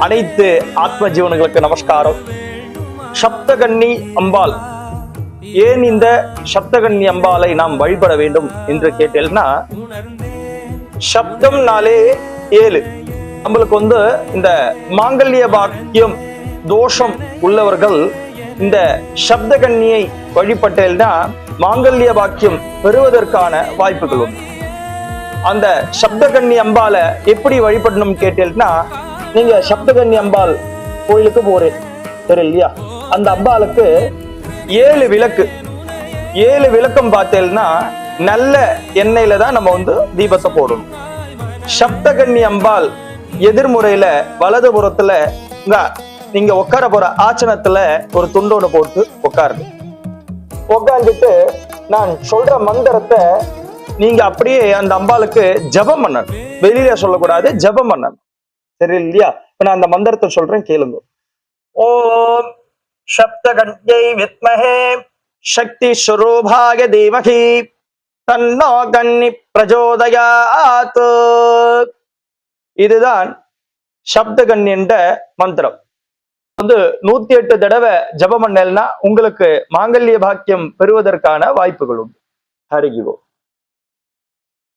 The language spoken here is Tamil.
அனைத்து ஆத்ம ஜீவன்களுக்கு நமஸ்காரம். சப்தகன்னி அம்பாள், ஏன் இந்த சப்தகன்னி அம்பாளை நாம் வழிபட வேண்டும் என்று கேட்டேன்னா, சப்தம்னாலே 7. நம்மளுக்கு இந்த மாங்கல்ய பாக்கியம் தோஷம் உள்ளவர்கள் இந்த சப்தகன்னியை வழிபட்டேன்னா மாங்கல்ய பாக்கியம் பெறுவதற்கான வாய்ப்புகள் உண்டு. அந்த சப்தகன்னி அம்பாலை எப்படி வழிபடணும் கேட்டேன்னா, நீங்க சப்தகன்னி அம்பாள் கோயிலுக்கு போறேன் தெரியலையா, அந்த அம்பாளுக்கு 7 விளக்கு, 7 விளக்கம் பார்த்தேன்னா நல்ல எண்ணெயில தான் நம்ம தீபத்தை போடணும். சப்தகன்னி அம்பாள் எதிர்முறையில வலதுபுறத்துல நீங்க உட்கார போற ஆசனத்துல ஒரு துண்டோட போட்டு உட்கார்ந்துட்டு நான் சொல்ற மந்திரத்தை நீங்க அப்படியே அந்த அம்பாளுக்கு ஜபம் பண்ணணும். வெளியில சொல்லக்கூடாது, ஜபம் பண்ணணும். சரி இல்லையா? இப்ப நான் அந்த மந்திரத்தை சொல்றேன், கேளுங்க. ஓம் சப்தகன்யை வித்மஹே சக்தி ஸ்வரூபாய தீமஹி தன்னோ கன்னி பிரச்சோதயாத். இதுதான் சப்தகன்னி என்ற மந்திரம். 108 தடவை ஜபம் பண்ணேன்னா உங்களுக்கு மாங்கல்ய பாக்கியம் பெறுவதற்கான வாய்ப்புகள் உண்டு. ஹரிகி ஓம்.